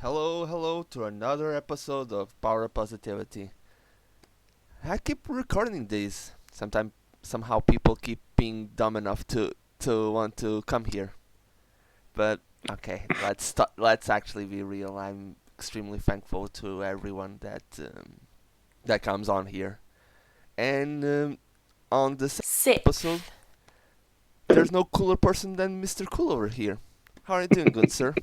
Hello to another episode of Power Positivity. I keep recording these. Somehow people keep being dumb enough to want to come here. But okay, let's actually be real. I'm extremely thankful to everyone that comes on here. And on this episode, Sick. there's no cooler person than Mr. Cool over here. How are you doing, good sir?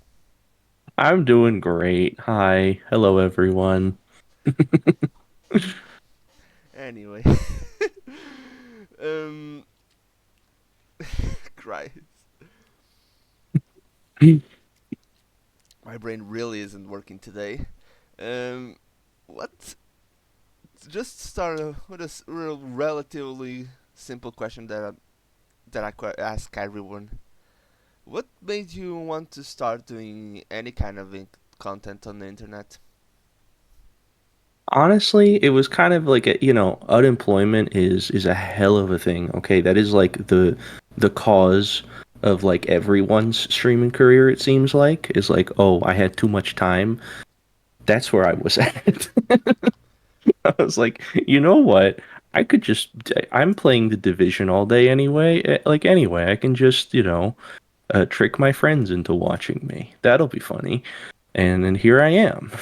I'm doing great. Hi. Hello, everyone. Anyway, um, Christ. My brain really isn't working today. Um, what? Just start with a relatively simple question that I ask everyone. What made you want to start doing any kind of content on the internet? Honestly, it was kind of like unemployment is a hell of a thing. Okay, that is like the cause of like everyone's streaming career. It seems like is like, oh, I had too much time. That's where I was at. I was like, you know what? I could just. I'm playing the Division all day anyway. Like anyway, I can just trick my friends into watching me. That'll be funny. And then here I am.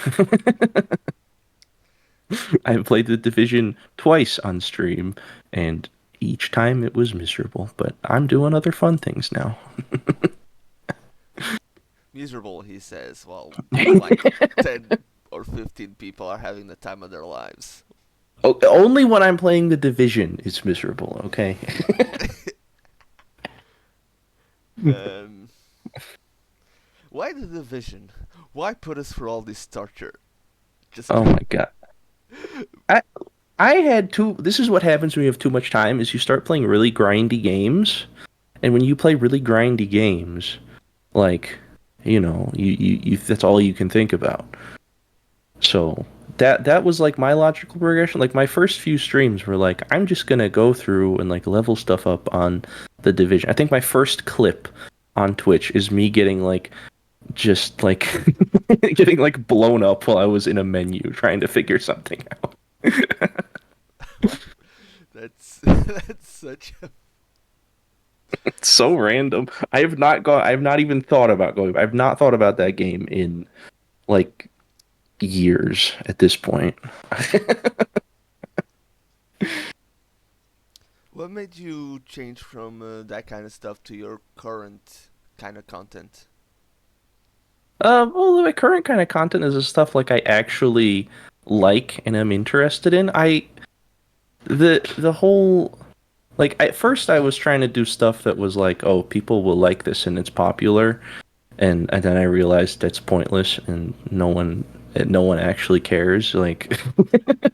I've played the Division twice on stream, and each time it was miserable. But I'm doing other fun things now. Miserable, he says. Well, like 10 or 15 people are having the time of their lives. Only when I'm playing the Division is miserable. Okay. um, why the division? Why put us through all this torture? Just Oh my god. I I had too. This is what happens when you have too much time: is you start playing really grindy games, and when you play really grindy games, like you that's all you can think about. So that was like my logical progression. Like my first few streams were like, I'm just gonna go through and like level stuff up on the Division. I think my first clip on Twitch is me getting like just like getting like blown up while I was in a menu trying to figure something out. that's such a It's so random. I have not gone. I have not even thought about going. I've not thought about that game in like years at this point. What made you change from that kind of stuff to your current kind of content? Well, my current kind of content is the stuff like I actually like and am interested in. The whole like at first I was trying to do stuff that was like, oh, people will like this and it's popular, and then I realized that's pointless and no one actually cares. Like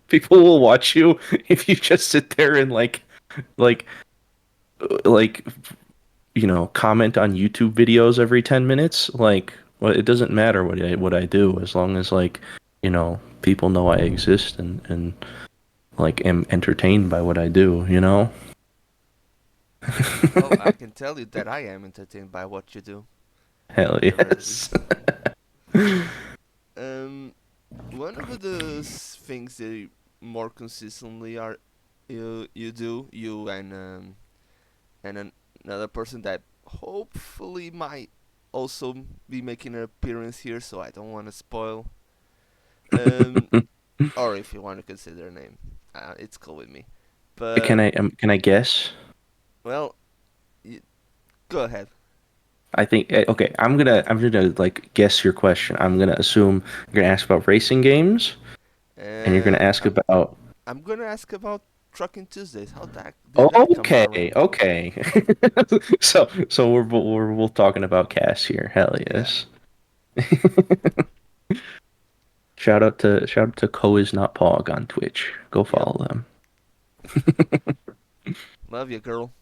people will watch you if you just sit there and like like comment on YouTube videos every 10 minutes. Like, well, it doesn't matter what I do as long as like people know I exist and like am entertained by what I do. Well, I can tell you that I am entertained by what you do, Hell at the very yes. least. Um, One of the things that more consistently are you do you and another person that hopefully might also be making an appearance here, so I don't want to spoil. Um, or if you want to consider a name, it's cool with me. can But I um, can I guess? well, y- go ahead. I think okay. I'm gonna like guess your question. I'm gonna assume you're gonna ask about racing games, and you're gonna Uh, ask I'm about. I'm gonna ask about Trucking Tuesdays. How that did that come Okay, around? okay. So we're both talking about Cass here. Hell Yeah. yes. Shout out to Co is not Pog on Twitch. Go Yep. follow them. Love you, girl.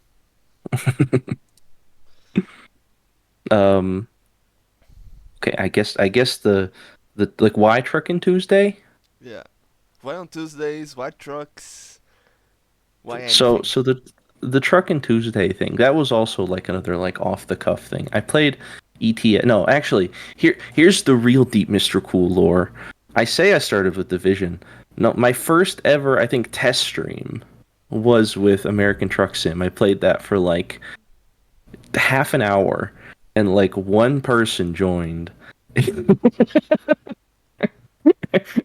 Um. Okay. I guess the like why Truckin' Tuesday. Yeah. Why on Tuesdays? Why trucks? Why So anything? so the Truckin' Tuesday thing that was also like another like off the cuff thing. I played ETS. No, actually, here's the real deep Mr. Cool lore. I say I started with Division. No, my first ever, I think, test stream was with American Truck Sim. I played that for like half an hour, and like one person joined.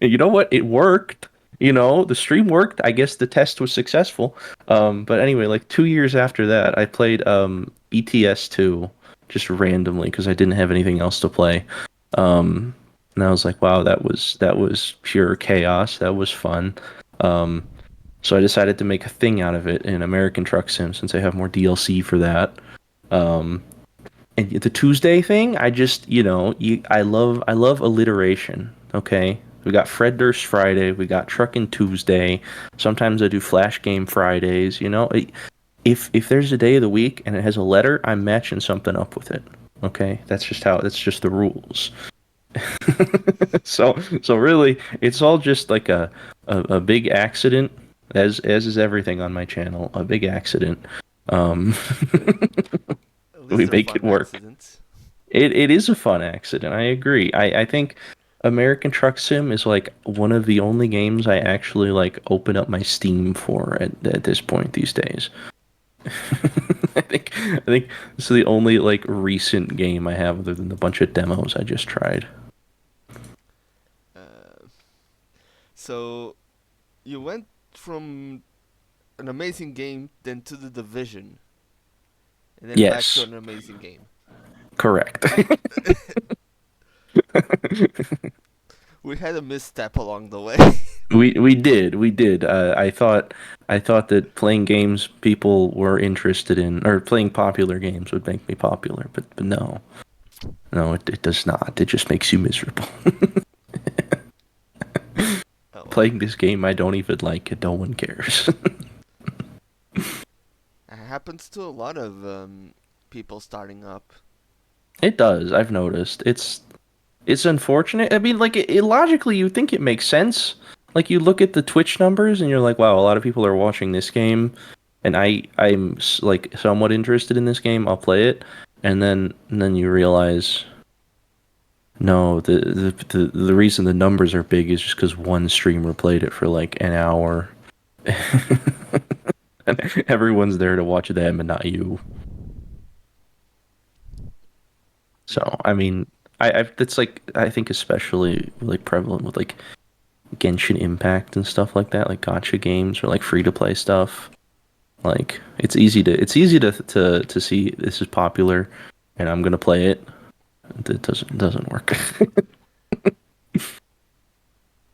You know what? It worked. You know, the stream worked. I guess the test was successful. But anyway, like 2 years after that, I played ETS 2 just randomly because I didn't have anything else to play. Um, and I was like, wow, that was pure chaos. That was fun. Um, so I decided to make a thing out of it in American Truck Sim since I have more DLC for that. Um, and the Tuesday thing, I just, I love alliteration. Okay, we got Fred Durst Friday, we got Truckin' Tuesday. Sometimes I do Flash Game Fridays. If there's a day of the week and it has a letter, I'm matching something up with it. Okay, that's just the rules. So really, it's all just like a big accident, as is everything on my channel, a big accident. Um, At least we they're make fun it work. accidents. It is a fun accident. I agree. I think American Truck Sim is like one of the only games I actually like open up my Steam for at this point these days. I think this is the only like recent game I have other than the bunch of demos I just tried. Uh, so you went from an amazing game, then to the Division, and then back to Yes, an amazing game. correct. We had a misstep along the way. We did. I thought that playing games people were interested in, or playing popular games would make me popular, but no, no, it does not. It just makes you miserable. Oh well, Playing this game I don't even like and no one cares. it happens to a lot of people starting up. It does. I've noticed. It's unfortunate. I mean, like logically, you think it makes sense. Like you look at the Twitch numbers and you're like, wow, a lot of people are watching this game, and like somewhat interested in this game. I'll play it, and then you realize, no, the reason the numbers are big is just because one streamer played it for like an hour, and everyone's there to watch them and not you. Yeah. So I mean, that's like I think especially like prevalent with like Genshin Impact and stuff like that, like gotcha games or like free to play stuff. Like it's easy to see this is popular and I'm gonna play it. It doesn't work.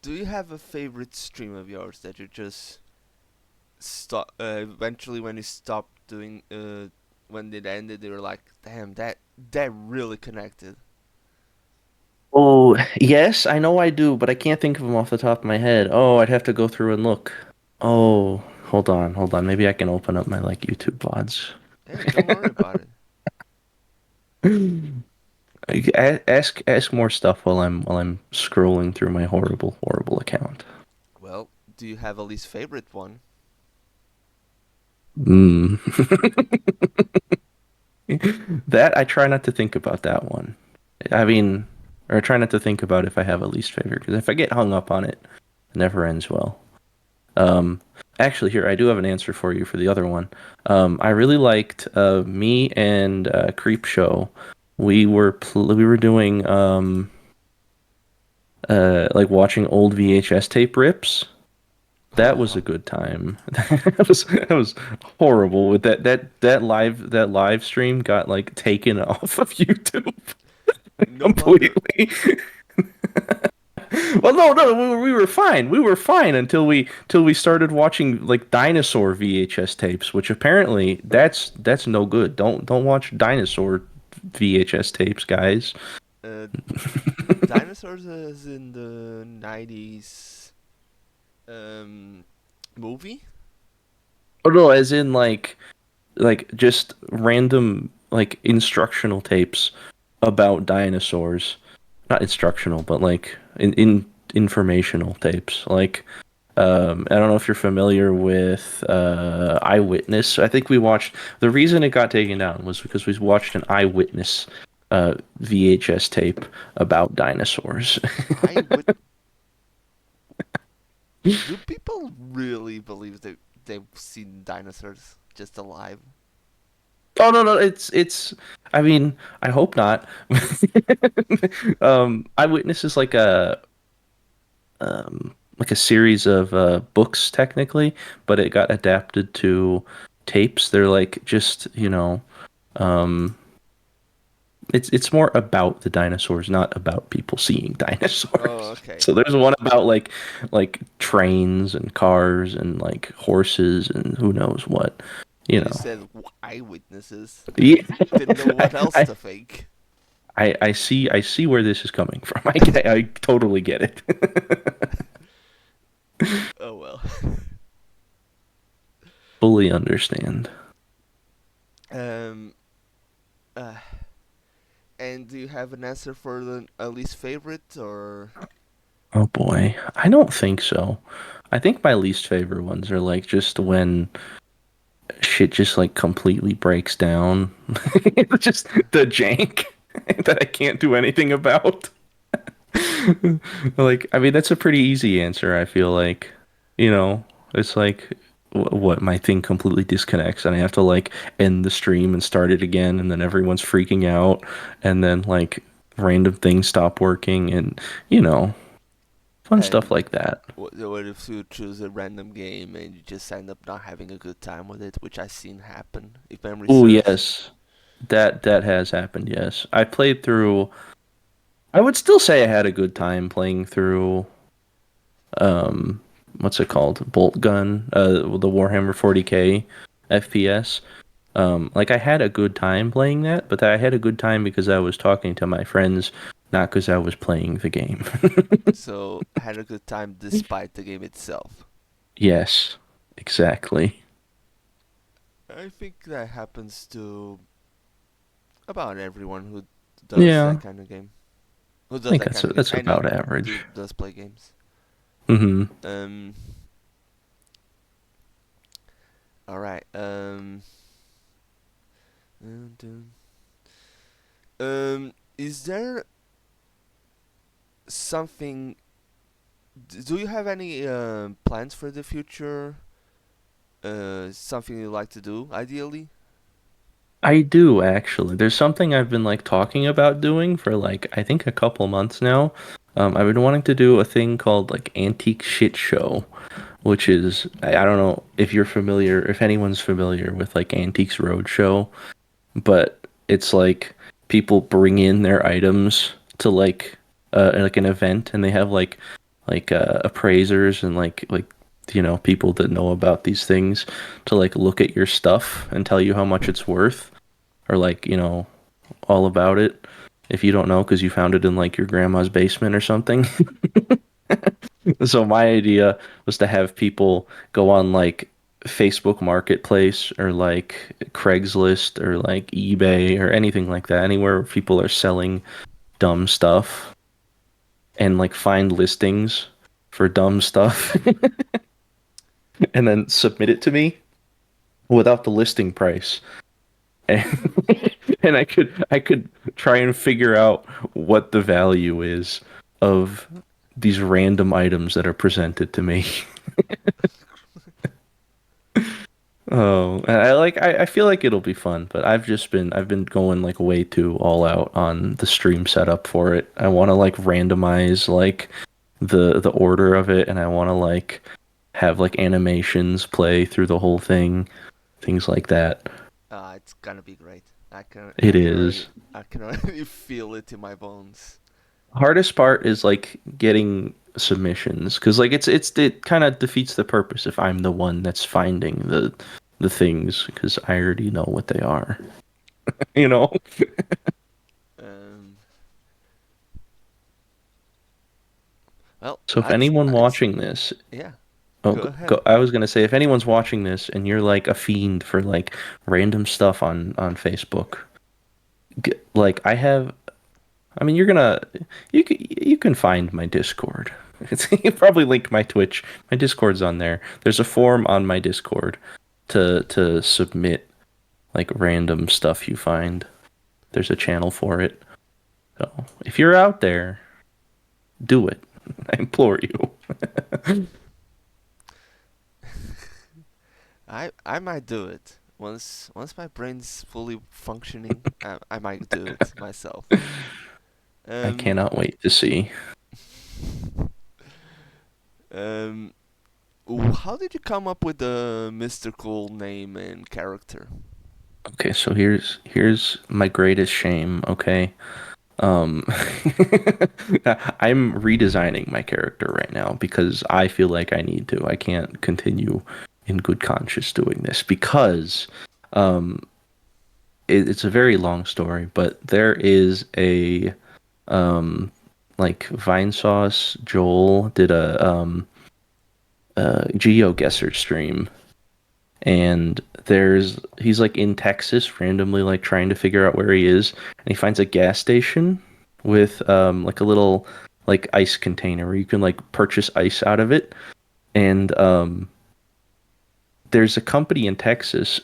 Do you have a favorite stream of yours that you just stop? Eventually, when you stopped doing, when it ended, you were like, "Damn, that really connected." Oh, yes, I know I do, but I can't think of them off the top of my head. Oh, I'd have to go through and look. Oh, hold on. Maybe I can open up my like YouTube VODs. Hey, don't worry about it. Ask more stuff while I'm scrolling through my horrible account. Well, do you have a least favorite one? Mm. That I try not to think about that one. I mean, or I try not to think about if I have a least favorite because if I get hung up on it, it never ends well. Um, Actually, here I do have an answer for you for the other one. I really liked me and Creep Show. We were doing like watching old VHS tape rips. That was a good time. That was horrible. With that live stream got like taken off of YouTube No wonder. completely. Well, no, we were fine. We were fine until we started watching like dinosaur VHS tapes, which apparently that's no good. Don't watch dinosaur VHS tapes, guys. Uh, Dinosaurs is in the 90s um, movie? Oh no, as in like just random like instructional tapes about dinosaurs. Not instructional, but like in informational tapes. Like I don't know if you're familiar with Eyewitness. I think we watched the reason it got taken down was because we watched an Eyewitness VHS tape about dinosaurs. I would. Do people really believe they've seen dinosaurs just alive? Oh no, no, it's. I mean, I hope not. Eyewitness is like a series of books technically, but it got adapted to tapes. They're like just um, it's more about the dinosaurs, not about people seeing Oh, dinosaurs. okay. So there's one about like trains and cars and like horses and who knows what, you When you know. said eyewitnesses, Yeah, didn't know what else I, to think. I see where this is coming from. I totally get it. Oh well. Fully understand. um. Uh, and do you have an answer for the least favorite or? Oh boy, I don't think so. I think my least favorite ones are like just when shit just like completely breaks down. Just the jank that I can't do anything about. Like, I mean, that's a pretty easy answer, I feel like. You know, it's like what my thing completely disconnects and I have to like end the stream and start it again and then everyone's freaking out and then like random things stop working and you know, fun stuff And like that. what if you choose a random game and you just end up not having a good time with it, which I've seen happen, if memory Oh, serves. yes. That has happened, yes. I played through I would still say I had a good time playing through um what's it called? Bolt Gun, the Warhammer 40K FPS. Like I had a good time playing that, but I had a good time because I was talking to my friends, not because I was playing the game. So had a good time despite the game itself. Yes, exactly. I think that happens to about everyone who does Yeah, that kind of game. Who I does think that kind of game? that's Any about average. does play games. Hmm. Um. All right. Dun, dun. Is there something? Do you have any plans for the future? Something you like to do, ideally? I do actually. There's something I've been like talking about doing for like I think a couple months now. I've been wanting to do a thing called like Antique Shit Show, which is I don't know if you're familiar, if anyone's familiar with like Antiques Roadshow, but it's like people bring in their items to like an event and they have like appraisers and like you know people that know about these things to like look at your stuff and tell you how much it's worth or like you know all about it if you don't know because you found it in like your grandma's basement or something. So my idea was to have people go on like Facebook Marketplace or like Craigslist or like eBay or anything like that, anywhere where people are selling dumb stuff and like find listings for dumb stuff and then submit it to me without the listing price. And, and I could try and figure out what the value is of these random items that are presented to me. Oh, and I feel like it'll be fun, but I've been going like way too all out on the stream setup for it. I want to like randomize like the order of it and I want to like have like animations play through the whole thing, things like that. It's gonna be great. It is. I can already feel it in my bones. Hardest part is like getting submissions because like it kind of defeats the purpose if I'm the one that's finding the things because I already know what they are, you know? Um, well, So if anyone I'd watching this, yeah. oh, Go ahead. I was gonna say if anyone's watching this and you're like a fiend for like random stuff on Facebook, like I have, I mean, you can find my Discord. It's you probably link my Twitch. My Discord's on there. There's a form on my Discord to submit like random stuff you find. There's a channel for it. So if you're out there, do it. I implore you. I might do it once my brain's fully functioning. I might do it myself. I Um, cannot wait to see. um, how did you come up with the Mr. Cool name and character? Okay, so here's my greatest shame, okay? Um I'm redesigning my character right now because I feel like I need to. I can't continue in good conscience doing this because um it's a very long story, but there is a um like Vinesauce Joel did a GeoGuessr stream, and he's like in Texas randomly like trying to figure out where he is, and he finds a gas station with like a little like ice container where you can like purchase ice out of it, and there's a company in Texas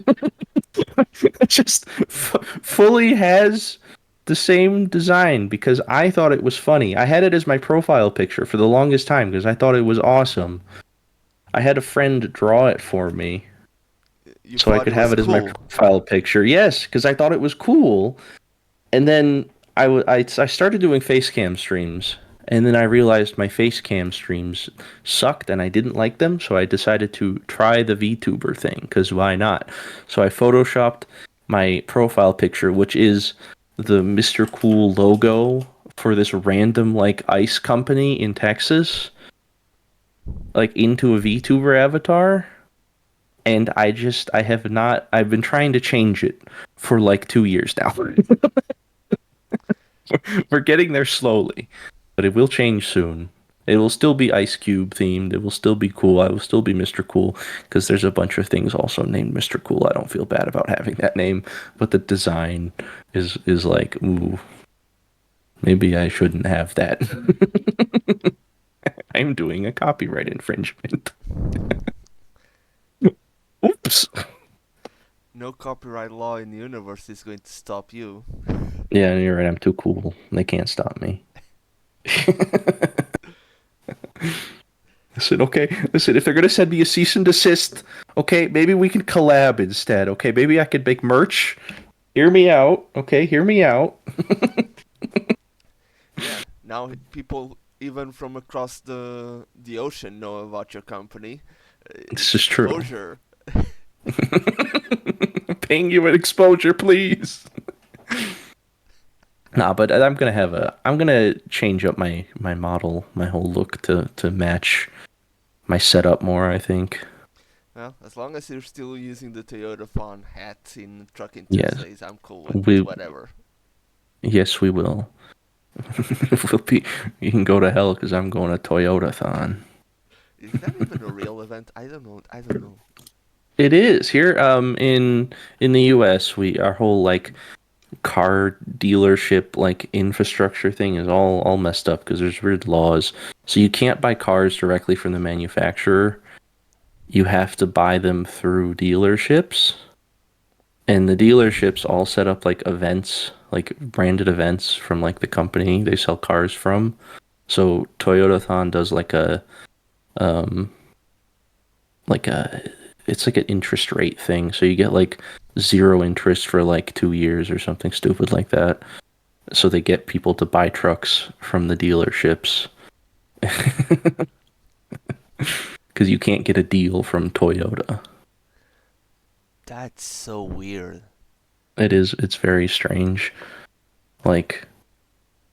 that just fully has the same design because I thought it was funny. I had it as my profile picture for the longest time because I thought it was awesome. I had a friend draw it for me You so I thought could it have was it as my cool. profile picture. Yes, because I thought it was cool. And then I started doing face cam streams, and then I realized my face cam streams sucked, and I didn't like them. So I decided to try the VTuber thing, because why not? So I photoshopped my profile picture, which is the Mr. Cool logo for this random like ice company in Texas, like into a VTuber avatar. And I have not, I've been trying to change it for like 2 years now. We're getting there slowly, but it will change soon. It will still be Ice Cube themed. It will still be cool. I will still be Mr. Cool because there's a bunch of things also named Mr. Cool. I don't feel bad about having that name, but the design is like, ooh, maybe I shouldn't have that. I'm doing a copyright infringement. Oops. No copyright law in the universe is going to stop you. Yeah, you're right. I'm too cool. They can't stop me. Listen, okay. Listen, if they're gonna send me a cease and desist, okay, maybe we can collab instead. Okay, maybe I could make merch. Hear me out. Okay, hear me out. Yeah, now people even from across the ocean know about your company. This It's is true. exposure. Paying you an exposure, please. Nah, but I'm gonna change up my model, my whole look to match my setup more, I think. Well, as long as you're still using the Toyota font hat in Trucking Yes. Tuesdays, I'm cool with We whatever. yes, we will. We'll be, you can go to hell because I'm going to Toyota-thon. Is that even a real event? I don't know. I don't know. It is here in the US. We our whole like car dealership like infrastructure thing is all messed up because there's weird laws. So you can't buy cars directly from the manufacturer. You have to buy them through dealerships. And the dealerships all set up like events, like branded events from like the company they sell cars from. So Toyotathon does um like a it's like an interest rate thing. So you get like zero interest for like 2 years or something stupid like that. So they get people to buy trucks from the dealerships because you can't get a deal from Toyota. That's so weird. It's very strange. Like,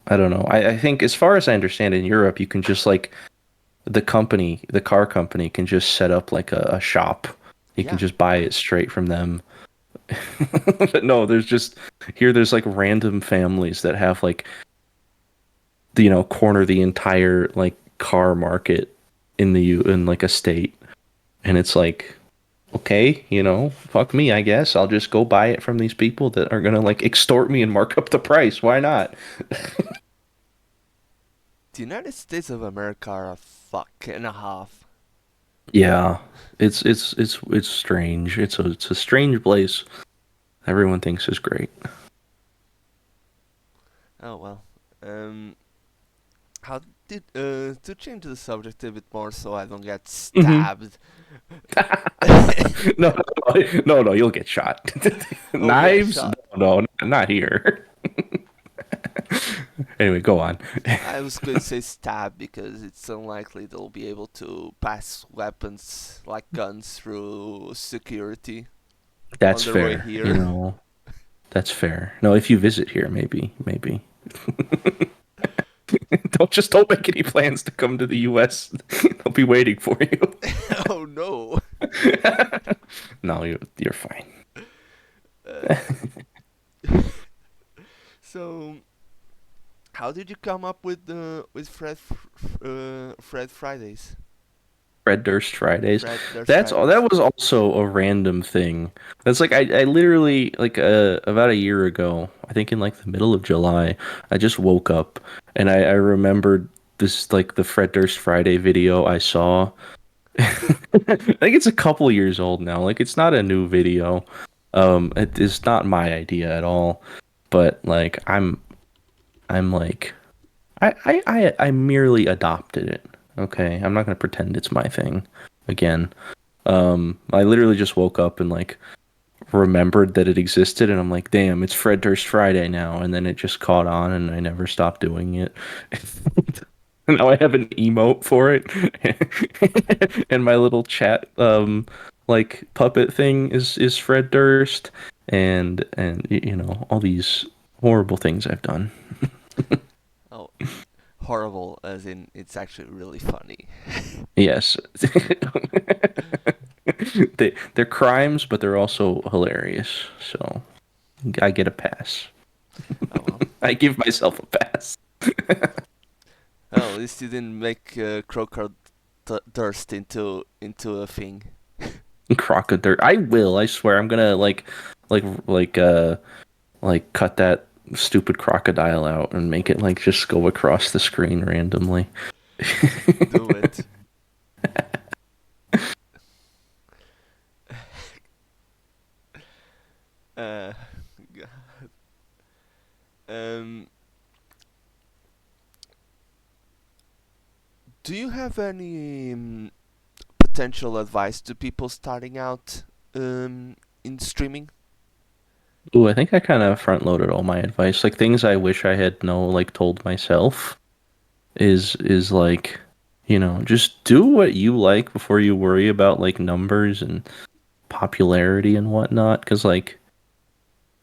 I don't know. I think as far as I understand in Europe, you can just like the car company can just set up like a shop. You can Yeah. just buy it straight from them. But no, there's like random families that have like corner the entire like car market in like a state, and it's like, okay, fuck me, I guess I'll just go buy it from these people that are gonna like extort me and mark up the price. Why not? The United States of America are a fuck and a half. Yeah, it's strange. It's a strange place. Everyone thinks is great. Oh well. Um, how did to change the subject a bit more so I don't get Hmm. stabbed? No, no, you'll get shot. Oh yeah, Knives? shot. No, not here. Anyway, go on. I was going to say stab because it's unlikely they'll be able to pass weapons like guns through security on That's their way fair. You here. know, that's fair. No, if you visit here, maybe. Don't make any plans to come to the U.S. They'll be waiting for you. Oh no. No, you're fine. Uh, so, how did you come up with Fred Fridays? Red Durst Fridays. Fred There's That's all. Fridays. That was also a random thing. That's like I literally like about a year ago. I think in like the middle of July, I just woke up and I remembered this like the Fred Durst Friday video I saw. I think it's a couple years old now. Like it's not a new video. It is not my idea at all. But like I'm like I merely adopted it. Okay, I'm not gonna pretend it's my thing again. I literally just woke up and like remembered that it existed, and I'm like, damn, it's Fred Durst Friday now, and then it just caught on, and I never stopped doing it. Now I have an emote for it, and my little chat like puppet thing is Fred Durst, and you know all these horrible things I've done. Oh, horrible, as in it's actually really funny. Yes. They're crimes, but they're also hilarious. So I get a pass. Oh well. I give myself a pass. Well, at least you didn't make Durst into a thing. Crocodile. I will. I swear. I'm gonna like, like, uh, like cut that stupid crocodile out and make it like just go across the screen randomly. Do it. Uh, um, do you have any potential advice to people starting out in streaming? Ooh, I think I kind of front loaded all my advice. Like things I wish I had like told myself is like, you know, just do what you like before you worry about like numbers and popularity and whatnot. Because like,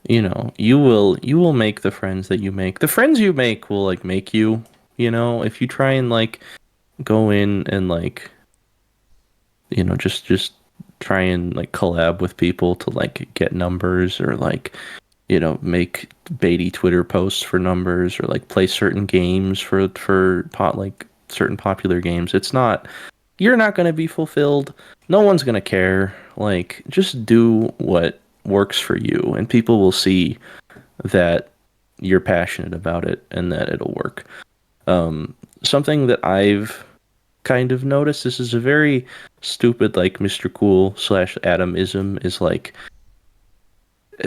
you know, you will make the friends that you make. The friends you make will like make you. You know, if you try and like go in and like, you know, just try and like collab with people to like get numbers or like, you know, make baity Twitter posts for numbers or like play certain games for pot like certain popular games. It's not you're not going to be fulfilled. No one's going to care. Like just do what works for you and people will see that you're passionate about it and that it'll work. Something that I've kind of noticed, this is a very stupid like Mr. Cool slash Atomism, is like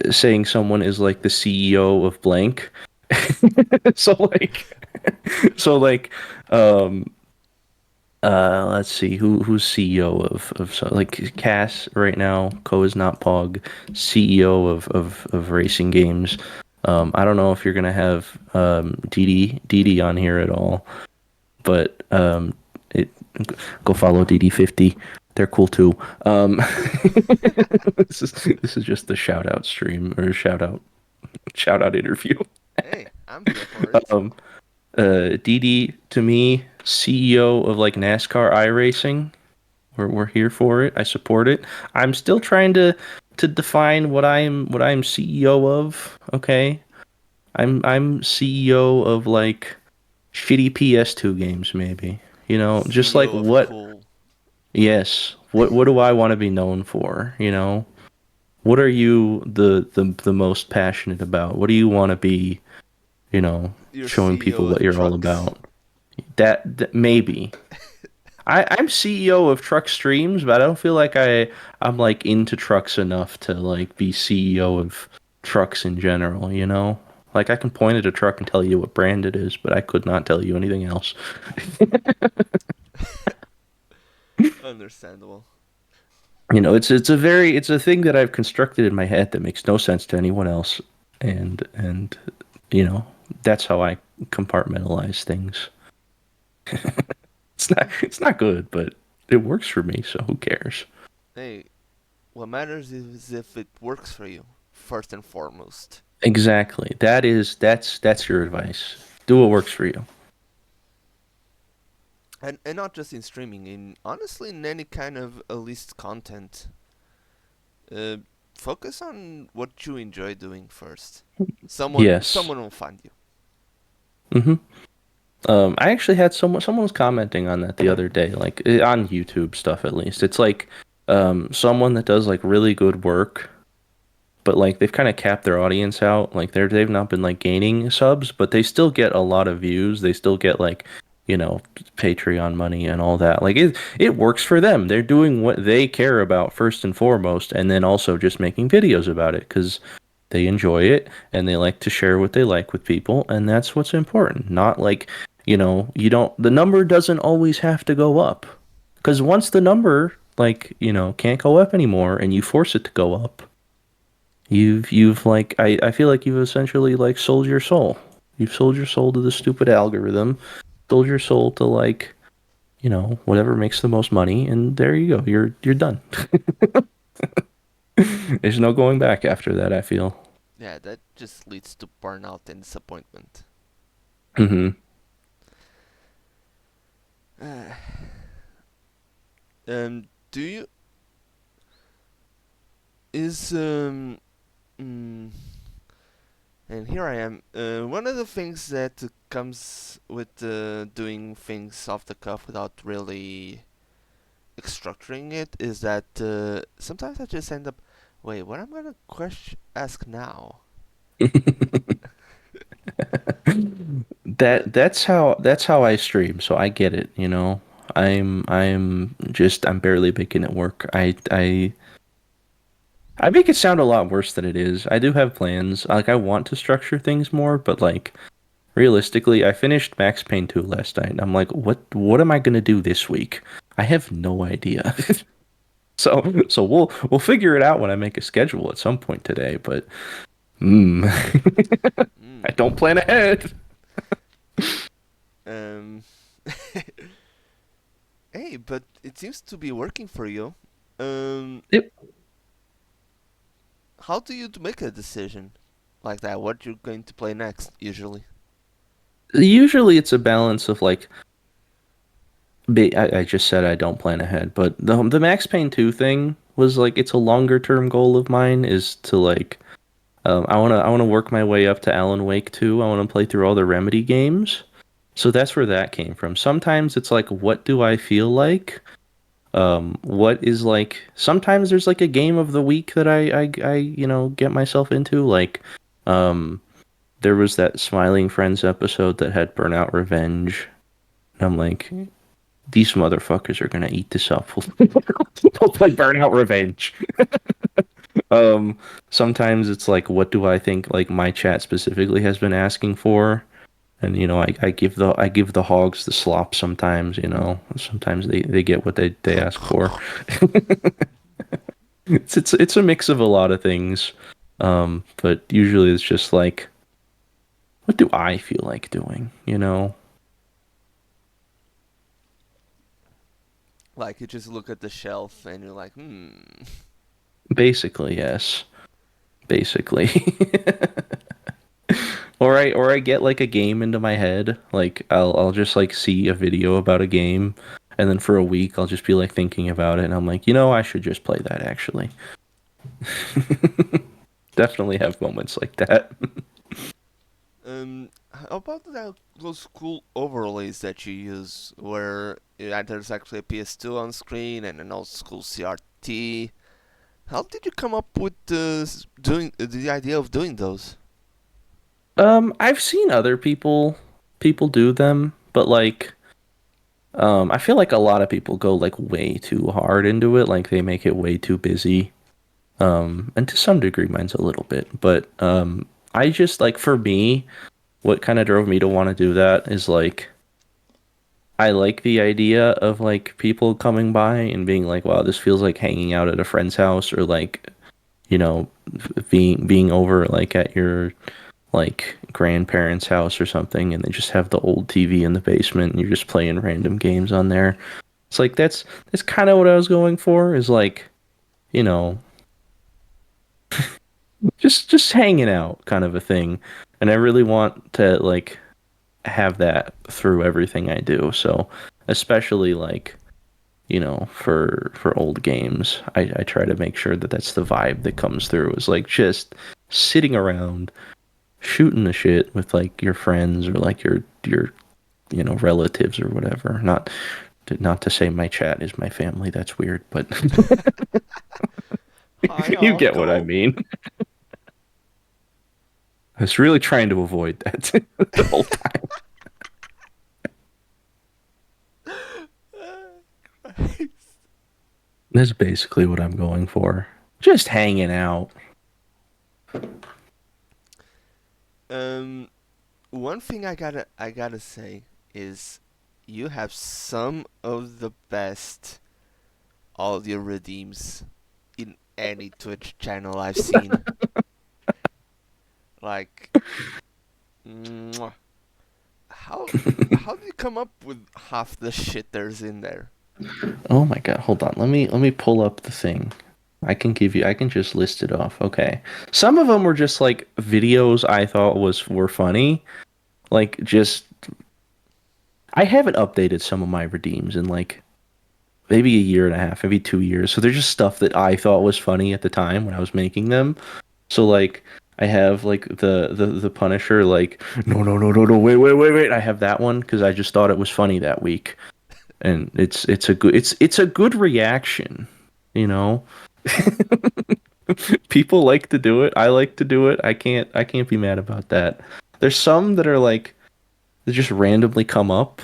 saying someone is like the CEO of blank. so like so like um let's see who's CEO of so like Cass right now. Co is not Pog. CEO of racing games. I don't know if you're gonna have DD on here at all, but it go follow DD50. They're cool too. This is just the shout out stream or shout out interview. Hey, I'm here for it. Um, DD to me, CEO of like NASCAR iRacing. We're here for it. I support it. I'm still trying to define what I'm CEO of. Okay, I'm CEO of like shitty PS2 games, maybe. You know, just like CEO of what? Cool. Yes. What do I want to be known for? You know, what are you the most passionate about? What do you want to be? You know, You're showing CEO people what of you're all Trucks. about. That maybe. I'm CEO of truck streams, but I don't feel like I'm like into trucks enough to like be CEO of trucks in general, you know? Like I can point at a truck and tell you what brand it is, but I could not tell you anything else. Understandable. You know, it's a thing that I've constructed in my head that makes no sense to anyone else, and you know, that's how I compartmentalize things. It's not good, but it works for me, so who cares? Hey, what matters is if it works for you, first and foremost. Exactly. That's your advice. Do what works for you. And not just in streaming, in honestly in any kind of at least content. Uh, Focus on what you enjoy doing first. Yes. Someone will find you. Mm-hmm. I actually had someone was commenting on that the other day, like on YouTube stuff at least. It's like someone that does like really good work, but like they've kind of capped their audience out. Like they've not been like gaining subs, but they still get a lot of views. They still get like, you know, Patreon money and all that. Like it works for them. They're doing what they care about first and foremost, and then also just making videos about it because they enjoy it and they like to share what they like with people, and that's what's important. Not like, you know, you don't the number doesn't always have to go up. Because once the number like, you know, can't go up anymore and you force it to go up, you've like I feel like you've essentially like sold your soul. You've sold your soul to the stupid algorithm, sold your soul to like, you know, whatever makes the most money, and there you go. You're done. There's no going back after that, I feel. Yeah, that just leads to burnout and disappointment. Hmm. Do you is mm, and here I am. One of the things that comes with doing things off the cuff without really structuring it is that sometimes I just end up, wait, what I'm gonna ask now? That's how I stream, so I get it, you know. I'm barely making it work. I make it sound a lot worse than it is. I do have plans. Like I want to structure things more, but like realistically, I finished Max Payne 2 last night. And I'm like, what am I gonna do this week? I have no idea. So we'll figure it out when I make a schedule at some point today, but mm, I Mm. don't plan ahead. Um. Hey, but it seems to be working for you. Um. It, How do you make a decision like that? What you're going to play next? Usually. Usually it's a balance of like I just said I don't plan ahead, but the Max Payne 2 thing was like it's a longer term goal of mine is to like I want to work my way up to Alan Wake 2. I want to play through all the Remedy games. So that's where that came from. Sometimes it's like what do I feel like? What is like sometimes there's like a game of the week that I you know get myself into like um there was that Smiling Friends episode that had Burnout Revenge. And I'm like, these motherfuckers are gonna eat this up. We'll play Burnout Revenge. Um, Sometimes it's like, what do I think like my chat specifically has been asking for? And you know, I give the hogs the slop sometimes, you know. Sometimes they get what they ask for. It's a mix of a lot of things. But usually it's just like, what do I feel like doing, you know? Like you just look at the shelf and you're like, hmm. Basically, yes. Basically. Or I get like a game into my head. Like I'll just like see a video about a game and then for a week I'll just be like thinking about it and I'm like, you know, I should just play that actually. Definitely have moments like that. How about those cool overlays that you use, where there's actually a PS2 on screen and an old school CRT? How did you come up with doing the idea of doing those? I've seen other people do them, but like I feel like a lot of people go like way too hard into it, like they make it way too busy. And to some degree mine's a little bit, but I just like for me, what kind of drove me to want to do that is like I like the idea of like people coming by and being like, wow, this feels like hanging out at a friend's house or like, you know, being over like at your like grandparents' house or something and they just have the old TV in the basement and you're just playing random games on there. It's like that's kind of what I was going for is like, you know, just hanging out kind of a thing. And I really want to like have that through everything I do. So, especially like, you know, for old games, I try to make sure that that's the vibe that comes through is like just sitting around shooting the shit with like your friends or like your you know relatives or whatever. Not to say my chat is my family. That's weird, but Hi, you get what I Uncle. mean. I was really trying to avoid that the whole time. That's basically what I'm going for. Just hanging out. um, One thing I gotta say is you have some of the best audio redeems in any Twitch channel I've seen. Like, mwah. how how do you come up with half the shit there's in there? Oh my god, hold on. Let me pull up the thing. I can just list it off. Okay. Some of them were just like videos I thought were funny. Like just I haven't updated some of my redeems in like maybe a year and a half, maybe 2 years. So they're just stuff that I thought was funny at the time when I was making them. So like I have like the Punisher like no wait. I have that one because I just thought it was funny that week. And it's a good reaction, you know. People like to do it. I like to do it. I can't be mad about that. There's some that are like they just randomly come up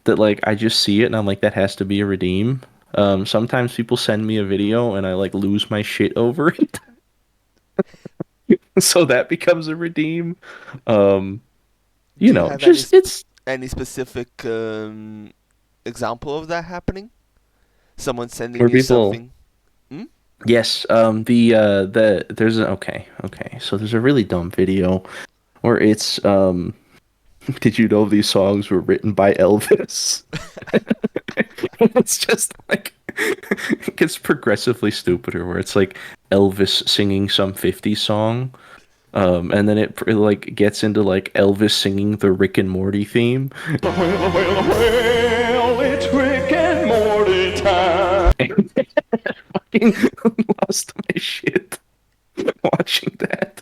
that like I just see it and I'm like that has to be a redeem. Sometimes people send me a video and I like lose my shit over it. So that becomes a redeem. Um, Do you you know, have just it's any specific example of that happening? Someone sending where you people something? Hmm? yes, there's a okay. So there's a really dumb video where it's did you know these songs were written by Elvis? It's just like it gets progressively stupider where it's like Elvis singing some 50s song. And then it like gets into like Elvis singing the Rick and Morty theme. Well, it's Rick and Morty time. Fucking lost my shit watching that.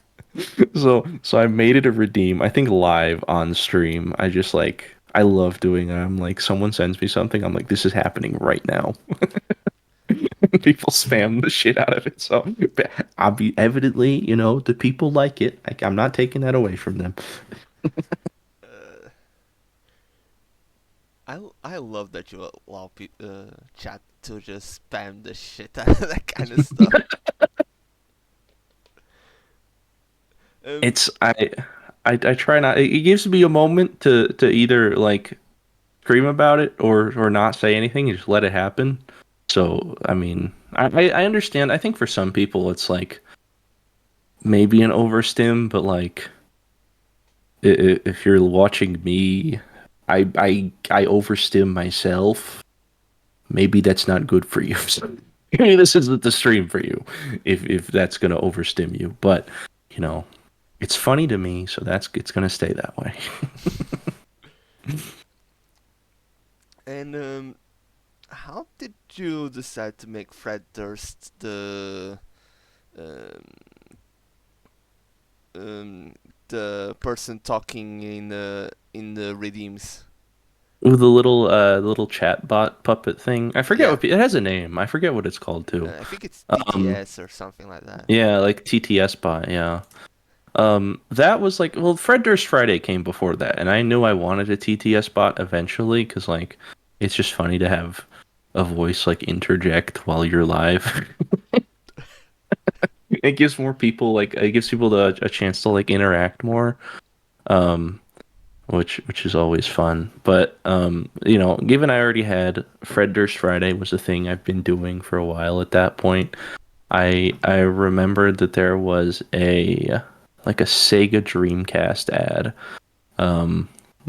So I made it a redeem. I think live on stream. I just like I love doing it. I'm like someone sends me something. I'm like this is happening right now. People spam the shit out of it. So I'll be evidently, you know, the people like it. I'm not taking that away from them. Uh, I love that you allow chat to just spam the shit out of that kind of stuff. Um, It's I try not. It gives me a moment to either like scream about it or not say anything and just let it happen. So I mean, I understand. I think for some people it's like maybe an overstim, but like if you're watching me, I overstim myself. Maybe that's not good for you. So, maybe this isn't the stream for you if that's gonna overstim you. But you know, it's funny to me, so that's it's gonna stay that way. and how did you decide to make Fred Durst um, um, the person talking in the redeems? Ooh, the little chat bot puppet thing. I forget Yeah, what it has a name. I forget what it's called too. I think it's Um, TTS or something like that. yeah, like TTS bot. Yeah. That was like well, Fred Durst Friday came before that, and I knew I wanted a TTS bot eventually because like it's just funny to have a voice like interject while you're live. it gives more people like it gives people a chance to like interact more. Um, which is always fun. But given I already had Fred Durst Friday was a thing I've been doing for a while at that point. I remembered that there was a like a Sega Dreamcast ad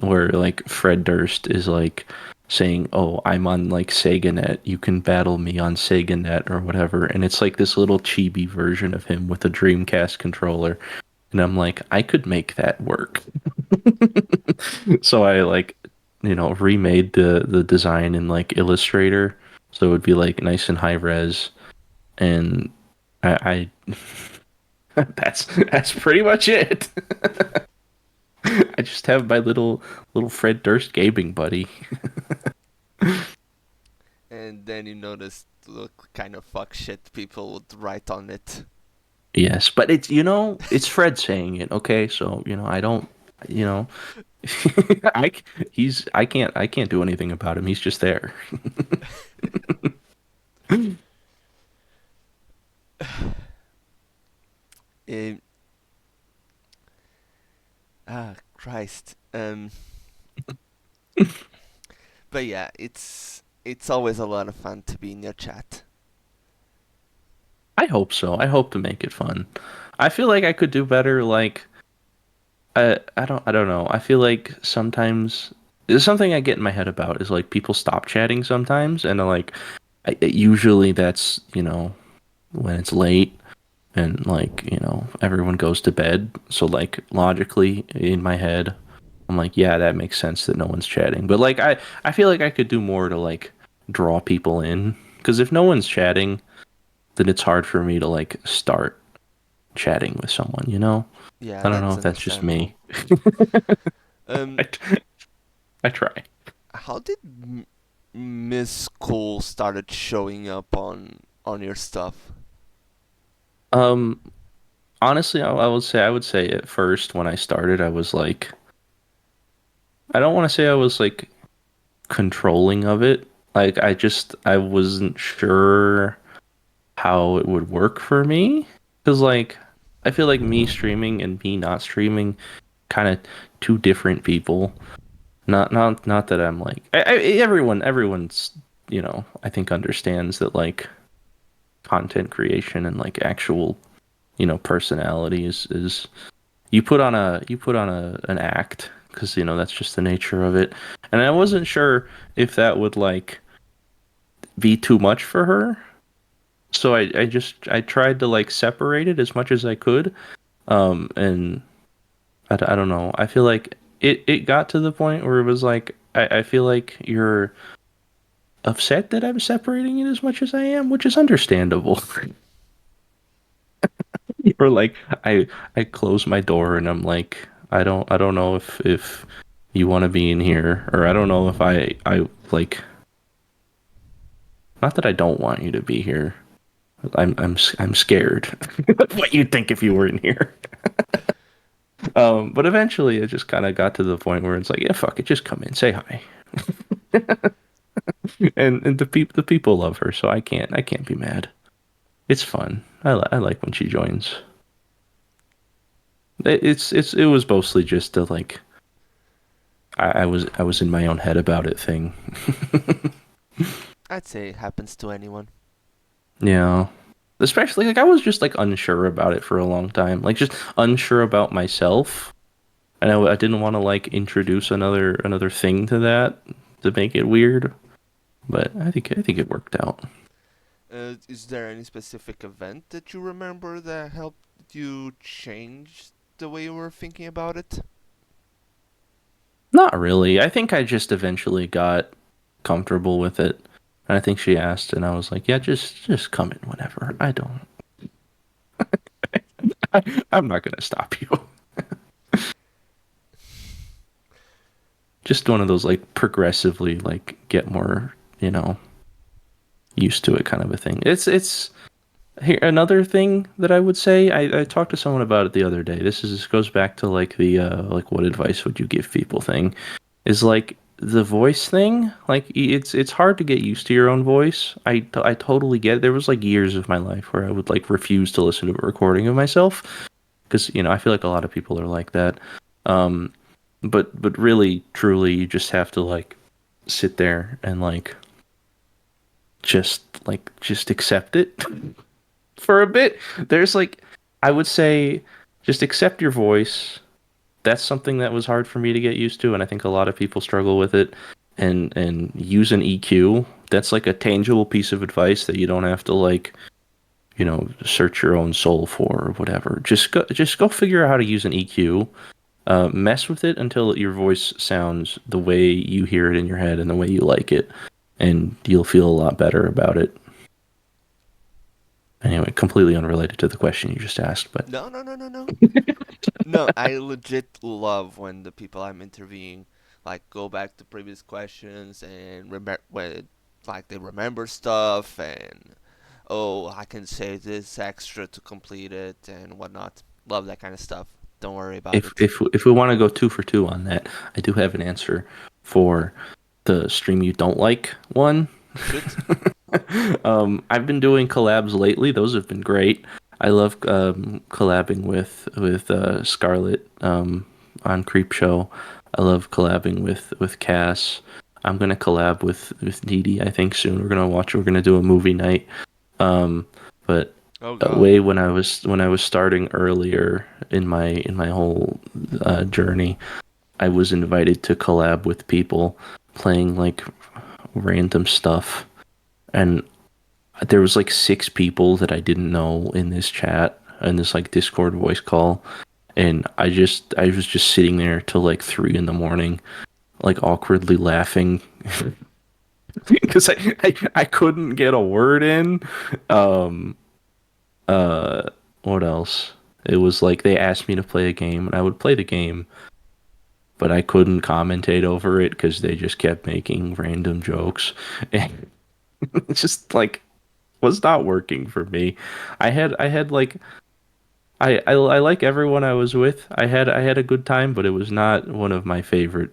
where like Fred Durst is like saying, "Oh, I'm on like SegaNet. You can battle me on SegaNet or whatever." And it's like this little chibi version of him with a Dreamcast controller. And I'm like, I could make that work. So I like, remade the design in like Illustrator, so it would be like nice and high res. And I that's pretty much it. I just have my little Fred Durst gaming buddy. And then you noticed the kind of fuck shit people would write on it. Yes, but it's Fred saying it. Okay, so I don't, you know, I I can't do anything about him. He's just there. Eh, Christ. But yeah, it's always a lot of fun to be in your chat. I hope so. I hope to make it fun. I feel like I could do better. Like I don't know. I feel like sometimes there's something I get in my head about is like people stop chatting sometimes, and like usually that's when it's late and like everyone goes to bed. So like logically in my head, I'm like, yeah, that makes sense that no one's chatting. But like I feel like I could do more to like draw people in because if no one's chatting, then it's hard for me to like start chatting with someone. Yeah, I don't know that's if that's just understandable. me. Um, I try. how did Miss Cool started showing up on your stuff? Um, Honestly, I would say at first when I started, I was like, I don't want to say I was like controlling of it. Like I wasn't sure how it would work for me because like I feel like me streaming and me not streaming kind of two different people. Not that I'm like everyone's I think understands that like content creation and like actual personality is you put on an act because that's just the nature of it. And I wasn't sure if that would like be too much for her, so I tried to like separate it as much as I could. And I don't know, I feel like it got to the point where it was like I feel like you're upset that I'm separating it as much as I am, which is understandable. Or like I I close my door and I'm like I don't know if you want to be in here, or I don't know if I like, not that I don't want you to be here. I'm scared what you'd think if you were in here. But eventually it just kind of got to the point where it's like, yeah, fuck it, just come in, say hi. And the people love her, so I can't be mad. It's fun. I like when she joins. It was mostly just a like I was in my own head about it thing. I'd say it happens to anyone. Yeah. Especially like I was just like unsure about it for a long time. Like just unsure about myself. And I didn't want to like introduce another thing to that to make it weird. But I think it worked out. Is there any specific event that you remember that helped you change the way you were thinking about it? Not really. I think I just eventually got comfortable with it. And I think she asked and I was like, "Yeah, just come in whenever. I don't I'm not going to stop you." Just one of those like progressively like get more, used to it kind of a thing. It's here another thing that I would say. I talked to someone about it the other day. This goes back to like the like what advice would you give people thing. Is like the voice thing, like it's hard to get used to your own voice. I totally get it. There was like years of my life where I would like refuse to listen to a recording of myself because I feel like a lot of people are like that. Um, but really, truly, you just have to like sit there and just accept it for a bit. There's like I would say just accept your voice. That's something that was hard for me to get used to, and I think a lot of people struggle with it. And use an EQ. That's like a tangible piece of advice that you don't have to like search your own soul for or whatever. Just go figure out how to use an EQ. Mess with it until your voice sounds the way you hear it in your head and the way you like it, and you'll feel a lot better about it. Anyway, completely unrelated to the question you just asked, but No, no, no, no, no. No, I legit love when the people I'm interviewing like go back to previous questions and remember when like they remember stuff and oh I can say this extra to complete it and whatnot. Love that kind of stuff. Don't worry about if it. if if we want to go 2 for 2 on that, I do have an answer for the stream you don't like one. Shoot. I've been doing collabs lately. Those have been great. I love collabing with Scarlett on Creep Show. I love collabing with Cass. I'm gonna collab with Dee Dee, I think soon. We're gonna do a movie night. Um, but Oh God. way when I was starting earlier in my whole journey, I was invited to collab with people playing like random stuff, and there was like 6 people that I didn't know in this chat in this like Discord voice call, and I was just sitting there till like 3 in the morning, like awkwardly laughing because I couldn't get a word in. Um, what else? It was like they asked me to play a game, and I would play the game, but I couldn't commentate over it because they just kept making random jokes, and it's just like was not working for me. I had like I like everyone I was with. I had a good time, but it was not one of my favorite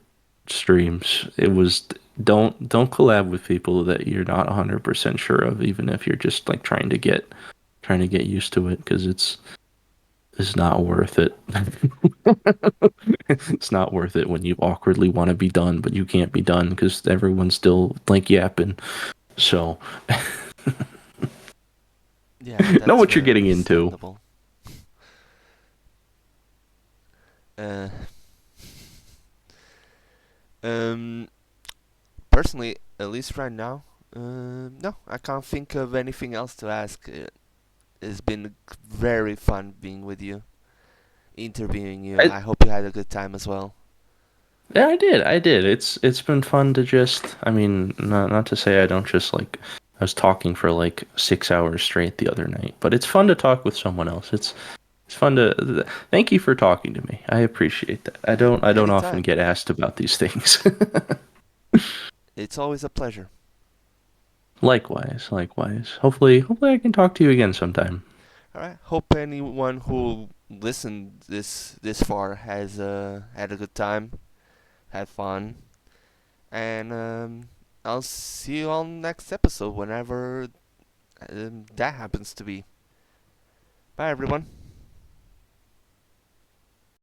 streams. It was don't collab with people that you're not 100% sure of, even if you're just like trying to get used to it, because it's not worth it. It's not worth it when you awkwardly want to be done, but you can't be done because everyone's still like yapping. So Yeah, know that's what you're very getting into. understandable. Uh, um, Personally, at least right now, no, I can't think of anything else to ask. It's been very fun being with you, interviewing you. I, I hope you had a good time as well. Yeah, I did. It's been fun to just. I mean, not to say I don't just like. I was talking for like 6 hours straight the other night, but it's fun to talk with someone else. It's fun to. Thank you for talking to me. I appreciate that. I don't often Anytime. get asked about these things. It's always a pleasure. Likewise, likewise. Hopefully I can talk to you again sometime. All right. Hope anyone who listened this far has had a good time, had fun, and I'll see you all next episode whenever that happens to be. Bye, everyone.